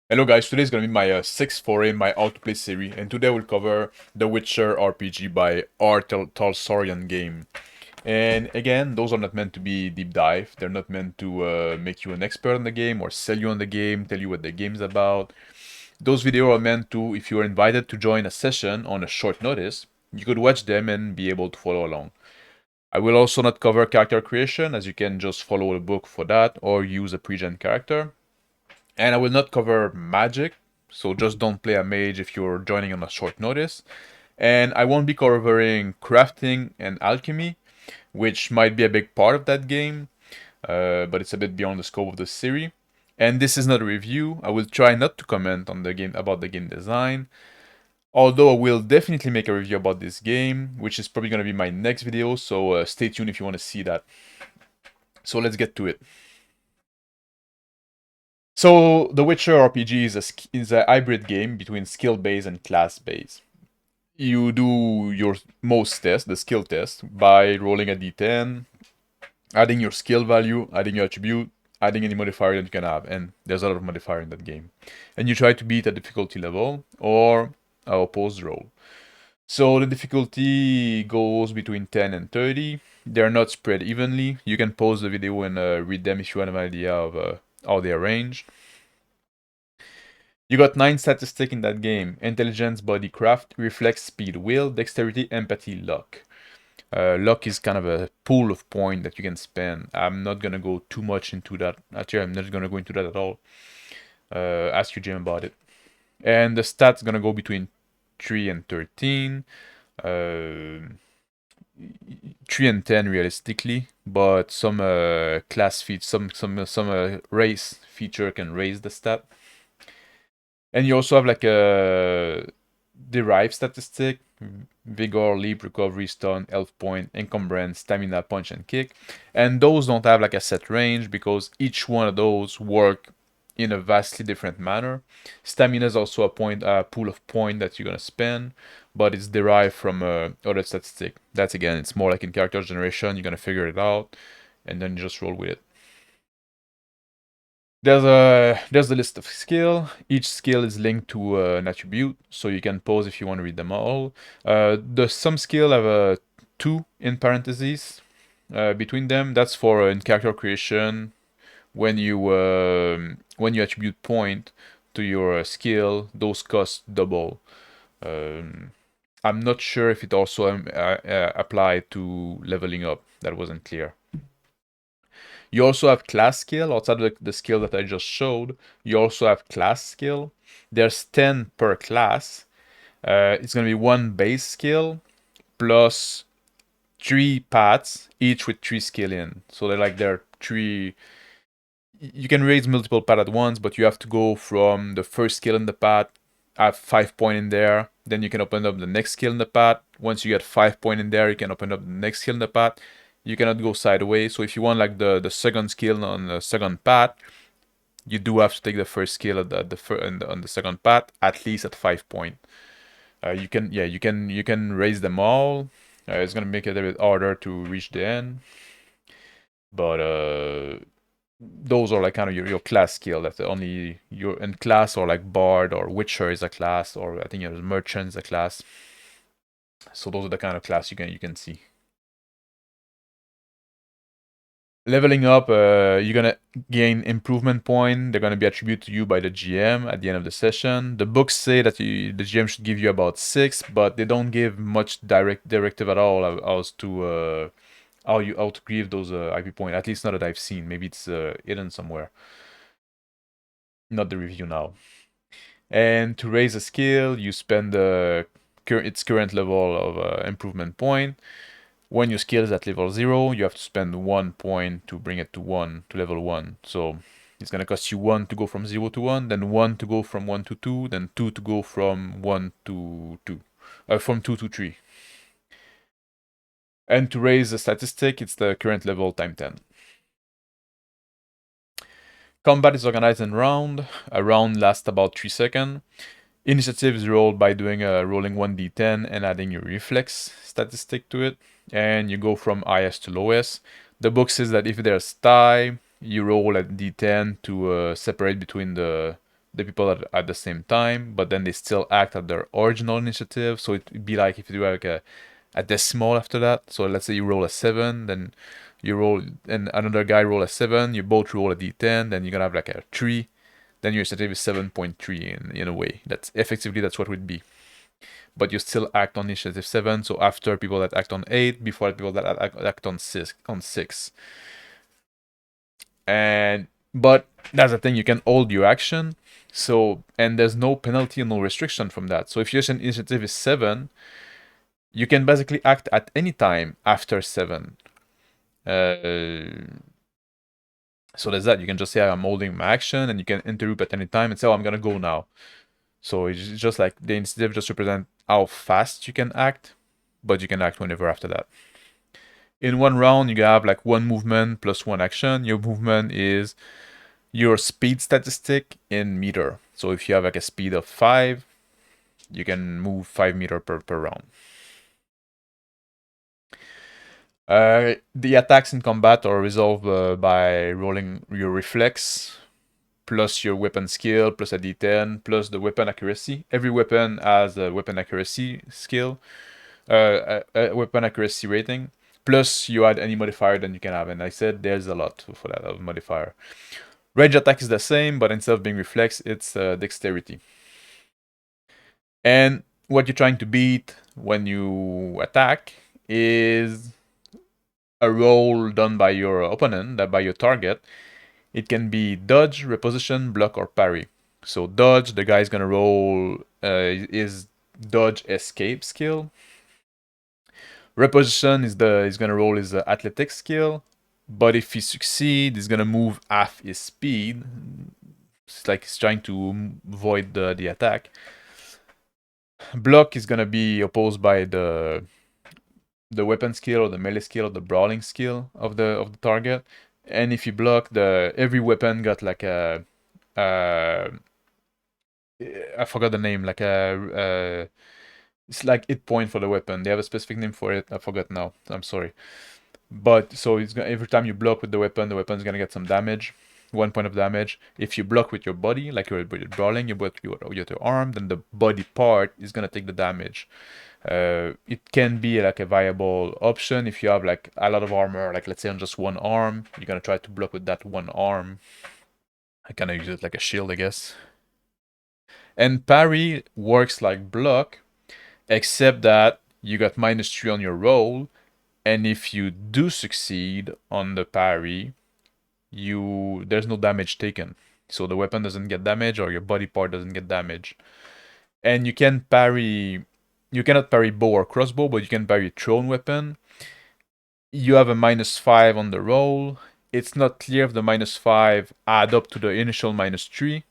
Hello guys, today is going to be my sixth foray in my How to Play series, and today we'll cover The Witcher RPG by R. Talsorian game. And again, those are not meant to be deep dive, they're not meant to make you an expert on the game or sell you on the game, tell you what the game's about. Those videos are meant to, if you are invited to join a session on a short notice, you could watch them and be able to follow along. I will also not cover character creation, as you can just follow the book for that or use a pre-gen character. And I will not cover magic, so just don't play a mage if you're joining on a short notice. And I won't be covering crafting and alchemy, which might be a big part of that game, but it's a bit beyond the scope of the series. And this is not a review. I will try not to comment on the game about the game design, although I will definitely make a review about this game, which is probably going to be my next video, so stay tuned if you want to see that. So let's get to it. So, The Witcher RPG is a hybrid game between skill-based and class-based. You do your most test, the skill test, by rolling a d10, adding your skill value, adding your attribute, adding any modifier that you can have, and there's a lot of modifier in that game. And you try to beat a difficulty level or a opposed roll. So the difficulty goes between 10 and 30. They're not spread evenly. You can pause the video and read them if you want an idea of how they're arranged. You got 9 statistics in that game: intelligence, body, craft, reflex, speed, will, dexterity, empathy, luck. Luck is kind of a pool of points that you can spend. I'm not gonna go too much into that. Actually, I'm not gonna go into that at all. Ask your gym about it. And the stats gonna go between 3 and 13. 3 and 10 realistically, but some class feature, some race feature can raise the stat. And you also have like a derived statistic: vigor, leap, recovery, stun, health point, encumbrance, stamina, punch, and kick. And those don't have like a set range because each one of those work in a vastly different manner. Stamina is also a pool of point that you're gonna spend, but it's derived from other statistic. That's again, it's more like in character generation. You're gonna figure it out, and then you just roll with it. There's a list of skill. Each skill is linked to an attribute, so you can pause if you want to read them all. Some skill have a 2 in parentheses between them. That's for in character creation. When you attribute point to your skill, those cost double. I'm not sure if it also applied to leveling up. That wasn't clear. You also have class skill outside of the skill that I just showed. You also have class skill. There's 10 per class. It's going to be 1 base skill plus 3 paths, each with 3 skill in. So they're 3. You can raise multiple paths at once, but you have to go from the first skill in the path, have 5 points in there. Then you can open up the next skill in the path. Once you get 5 points in there, you can open up the next skill in the path. You cannot go sideways. So if you want like the second skill on the second path, you do have to take the first skill on the second path, at least at 5 points. You can raise them all. It's gonna make it a bit harder to reach the end, but those are like kind of your class skill. That's only your in class, or like Bard or Witcher is a class, or I think Merchant is a class. So those are the kind of class you can see. Leveling up, you're gonna gain improvement point. They're gonna be attributed to you by the GM at the end of the session. The books say that the GM should give you about 6, but they don't give much directive at all as to how to give those IP points. At least not that I've seen. Maybe it's hidden somewhere. Not the review now. And to raise a skill, you spend its current level of improvement point. When your skill is at level 0, you have to spend 1 point to bring it to level 1. So it's gonna cost you 1 to go from 0 to 1, then 1 to go from 1 to 2, then 2 to go from 1 to 2, from 2 to 3. And to raise the statistic, it's the current level times 10. Combat is organized in round. A round lasts about 3 seconds. Initiative is rolled by rolling 1d10 and adding your reflex statistic to it, and you go from highest to lowest. The book says that if there's tie, you roll a d10 to separate between the the people at the same time, but then they still act at their original initiative. So it'd be like if you do like a decimal after that. So let's say you roll a 7, then you roll, and another guy roll a 7, you both roll a d10, then you're gonna have like a 3, then your initiative is 7.3 in a way. That's effectively that's what would be. But you still act on initiative 7, so after people that act on 8, before people that act on 6. But that's the thing, you can hold your action, so, and there's no penalty and no restriction from that. So if your initiative is 7, you can basically act at any time after 7. So there's that. You can just say I'm holding my action, and you can interrupt at any time and say, oh, I'm gonna go now. So it's just like the initiative just represent how fast you can act, but you can act whenever after that. In one round, you have like 1 movement plus 1 action. Your movement is your speed statistic in meter. So if you have like a speed of 5, you can move 5 meter per round. The attacks in combat are resolved by rolling your reflex, plus your weapon skill, plus a d10, plus the weapon accuracy. Every weapon has a weapon accuracy skill, a weapon accuracy rating. Plus you add any modifier that you can have, and I said there's a lot for that of modifier. Range attack is the same, but instead of being reflex, it's dexterity. And what you're trying to beat when you attack is a roll done by your opponent, by your target. It can be dodge, reposition, block, or parry. So dodge, the guy's gonna roll is dodge escape skill. Reposition is gonna roll his athletics skill, but if he succeeds, he's gonna move half his speed. It's like he's trying to avoid the attack. Block is gonna be opposed by the weapon skill or the melee skill or the brawling skill of the target. And if you block, every weapon got like a I forgot the name, like it's like hit point for the weapon. They have a specific name for it. I forgot now. I'm sorry. But so it's gonna, every time you block with the weapon's gonna get some damage. 1 point of damage. If you block with your body, like you're brawling, you block with your arm, then the body part is gonna take the damage. It can be like a viable option if you have like a lot of armor, like let's say on just one arm, you're gonna try to block with that one arm. I kind of use it like a shield, I guess. And parry works like block, except that you got -3 on your roll, and if you do succeed on the parry, there's no damage taken. So the weapon doesn't get damaged or your body part doesn't get damaged. And you cannot parry bow or crossbow, but you can parry thrown weapon. You have a -5 on the roll. It's not clear if the -5 add up to the initial -3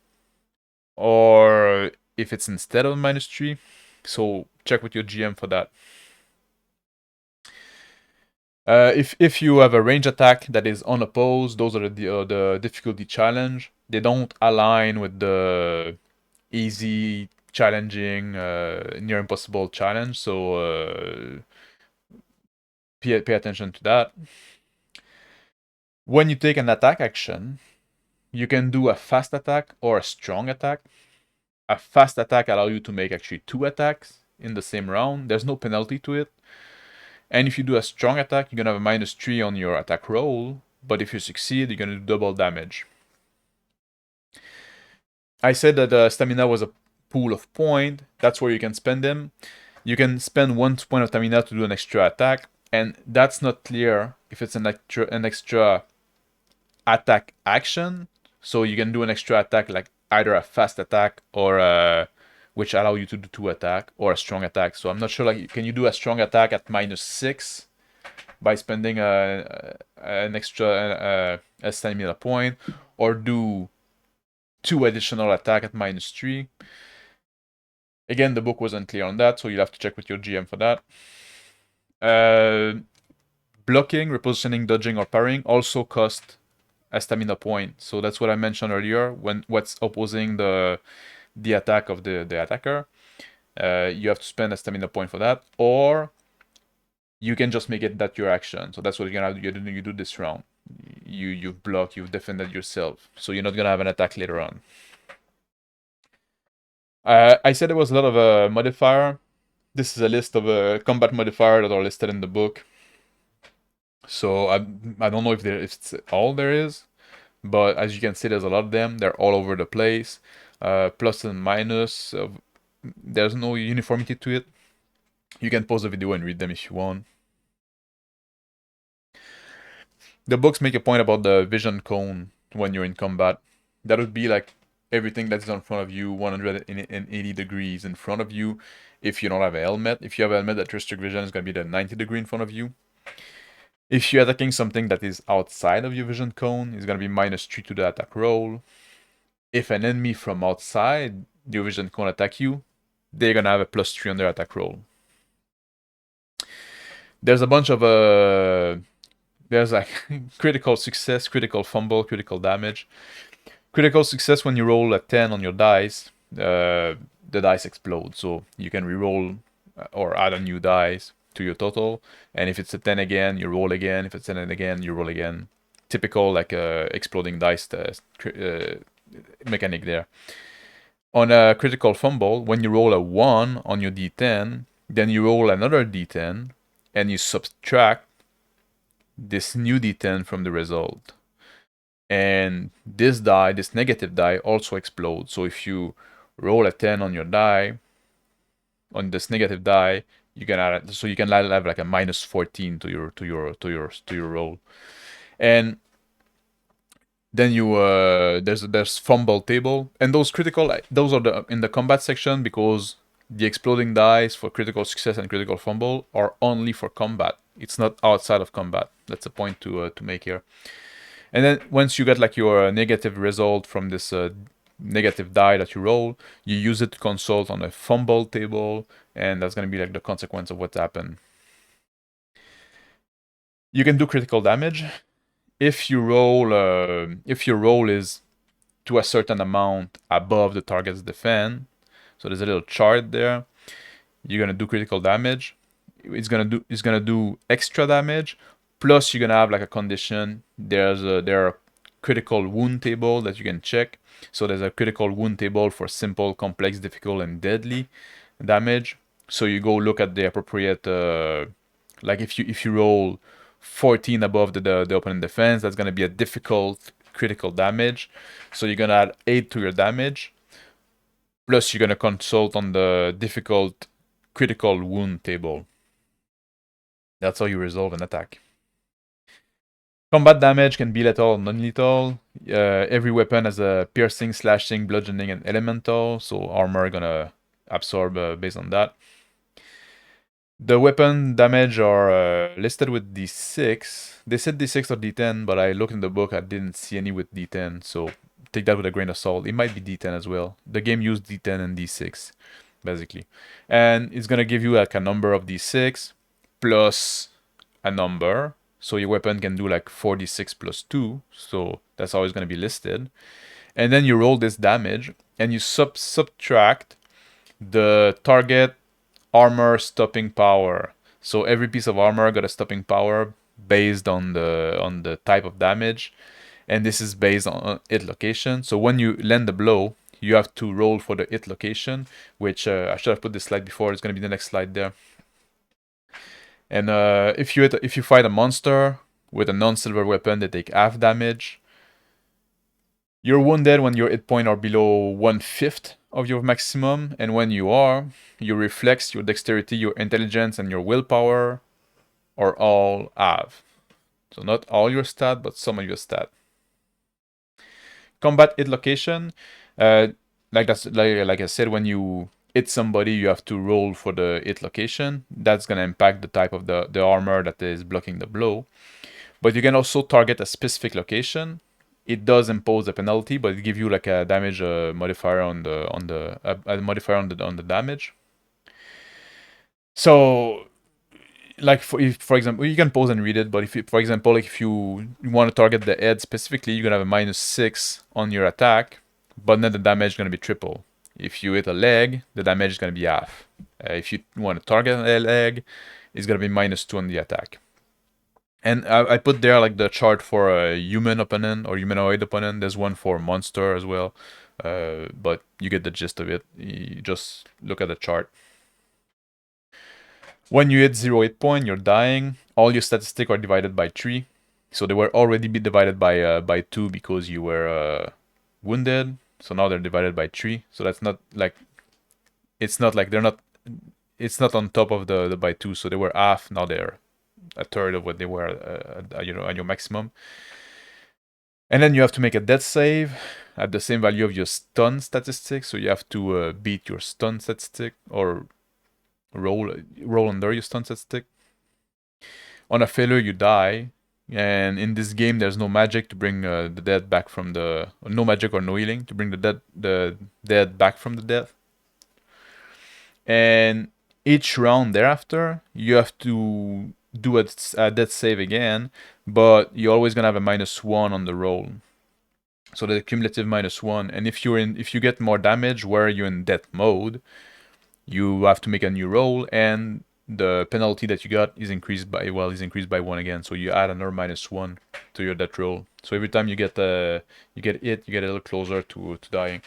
or if it's instead of -3. So check with your GM for that. If you have a range attack that is unopposed, those are the difficulty challenge. They don't align with the easy, challenging, near impossible challenge. So pay attention to that. When you take an attack action, you can do a fast attack or a strong attack. A fast attack allows you to make actually 2 attacks in the same round. There's no penalty to it. And if you do a strong attack, you're gonna have a -3 on your attack roll, but if you succeed, you're gonna do double damage. I said that stamina was a pool of points. That's where you can spend them. You can spend 1 point of stamina to do an extra attack, and that's not clear if it's an extra attack action. So you can do an extra attack, like either a fast attack or which allow you to do 2 attack, or a strong attack. So I'm not sure, like, can you do a strong attack at -6 by spending an extra a stamina point, or do 2 additional attack at -3? Again, the book wasn't clear on that, so you'll have to check with your GM for that. Blocking, repositioning, dodging, or parrying also cost a stamina point. So that's what I mentioned earlier, when what's opposing the attack of the attacker. You have to spend a stamina point for that, or you can just make it that your action. So that's what you're gonna do. You do this round. You've blocked, you've defended yourself, so you're not gonna have an attack later on. I said there was a lot of modifier. This is a list of combat modifier that are listed in the book. So I don't know if it's all there is, but as you can see, there's a lot of them. They're all over the place. Plus and minus. There's no uniformity to it. You can pause the video and read them if you want. The books make a point about the vision cone when you're in combat. That would be like everything that's in front of you, 180 degrees in front of you. If you don't have a helmet, if you have a helmet that restricts vision, it's going to be the 90 degree in front of you. If you're attacking something that is outside of your vision cone, it's going to be -3 to the attack roll. If an enemy from outside your vision cone attack you, they're going to have a +3 on their attack roll. There's a bunch of there's like critical success, critical fumble, critical damage. Critical success, when you roll a 10 on your dice, the dice explode. So you can reroll or add a new dice to your total. And if it's a 10 again, you roll again. If it's a 10 again, you roll again. Typical like exploding dice mechanic there. On a critical fumble, when you roll a 1 on your d10, then you roll another d10 and you subtract this new d10 from the result. And this die, this negative die, also explodes. So if you roll a 10 on your die, on this negative die, you can add, so you can have like a -14 to your roll. And then you there's fumble table, and those are in the combat section, because the exploding dice for critical success and critical fumble are only for combat. It's not outside of combat. That's a point to make here. And then once you get like your negative result from this negative die that you roll, you use it to consult on a fumble table, and that's going to be like the consequence of what's happened. You can do critical damage. If your roll is to a certain amount above the target's defense, so there's a little chart there, you're gonna do critical damage. It's gonna do extra damage. Plus, you're gonna have like a condition. There are critical wound table that you can check. So there's a critical wound table for simple, complex, difficult, and deadly damage. So you go look at the appropriate. Like if you roll 14 above the opponent defense, that's gonna be a difficult critical damage. So you're gonna add 8 to your damage. Plus, you're gonna consult on the difficult critical wound table. That's how you resolve an attack. Combat damage can be lethal or non-lethal. Every weapon has a piercing, slashing, bludgeoning, and elemental, so armor gonna absorb based on that. The weapon damage are listed with D6. They said D6 or D10, but I looked in the book, I didn't see any with D10, so take that with a grain of salt. It might be D10 as well. The game used D10 and D6, basically. And it's gonna give you like a number of D6 plus a number. So your weapon can do like 4d6 plus 2. So that's how it's going to be listed. And then you roll this damage, and you subtract the target armor stopping power. So every piece of armor got a stopping power based on the type of damage. And this is based on hit location. So when you land the blow, you have to roll for the hit location, which I should have put this slide before. It's going to be the next slide there. And if you fight a monster with a non-silver weapon, they take half damage. You're wounded when your hit points are below 1/5 of your maximum, and when you are, your reflex, your dexterity, your intelligence, and your willpower are all half. So not all your stat, but some of your stat. Combat hit location, like I said, when you hit somebody, you have to roll for the hit location. That's going to impact the type of the armor that is blocking the blow. But you can also target a specific location. It does impose a penalty, but it gives you like a damage modifier on the damage. So, like for example, you can pause and read it. But for example, like if you want to target the head specifically, you're gonna have a -6 on your attack, but then the damage is gonna be triple. If you hit a leg, the damage is going to be half. If you want to target a leg, it's going to be -2 on the attack. And I put there like the chart for a human opponent or humanoid opponent. There's one for monster as well. But you get the gist of it. You just look at the chart. When you hit 0 hit point, you're dying. All your statistics are divided by 3. So they were already be divided by 2 because you were wounded. So now they're divided by 3. So that's not like, it's not like they're not, it's not on top of the by 2. So they were half, now they're a third of what they were at your maximum. And then you have to make a death save at the same value of your stun statistic. So you have to beat your stun statistic or roll under your stun statistic. On a failure, you die. And in this game, there's no magic to bring the dead back from the... No magic or no healing to bring the dead back from the death. And each round thereafter, you have to do a death save again, but you're always gonna have a -1 on the roll. So the cumulative -1. And if you get more damage where you're in death mode, you have to make a new roll, and the penalty that you got is increased by 1 again. So you add another -1 to your death roll. So every time you get hit, you get a little closer to dying.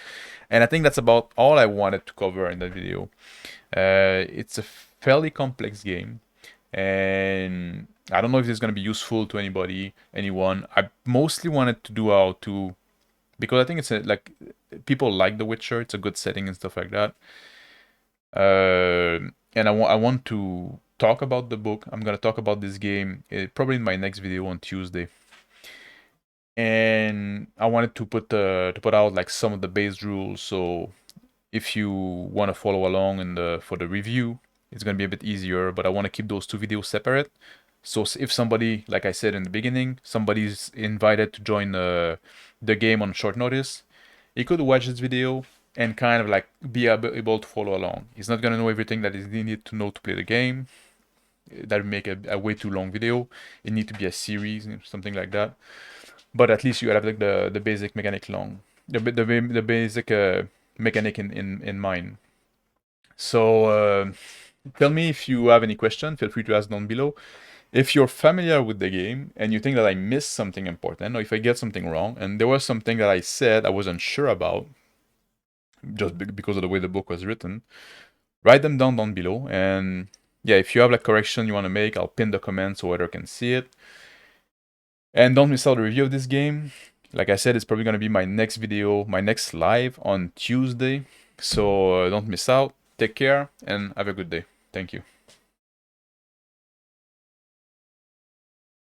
And I think that's about all I wanted to cover in that video. It's a fairly complex game, and I don't know if this is going to be useful to anyone. I mostly wanted to do how to, because I think it's like people like The Witcher. It's a good setting and stuff like that. And I want to talk about the book. I'm gonna talk about this game probably in my next video on Tuesday. And I wanted to put out like some of the base rules, so if you want to follow along for the review, it's gonna be a bit easier. But I want to keep those two videos separate. So if somebody, like I said in the beginning, somebody's invited to join the game on short notice, he could watch this video and kind of like be able to follow along. He's not gonna know everything that he needs to know to play the game. That would make a way too long video. It needs to be a series, something like that. But at least you have like the basic mechanic the basic mechanic in mind. So tell me if you have any question. Feel free to ask down below. If you're familiar with the game and you think that I missed something important, or if I get something wrong, and there was something that I said I wasn't sure about, just because of the way the book was written, write them down below. And yeah, if you have like correction you want to make, I'll pin the comment so others can see it. And don't miss out the review of this game. Like I said, it's probably going to be my next video, my next live on Tuesday. So don't miss out. Take care and have a good day. Thank you.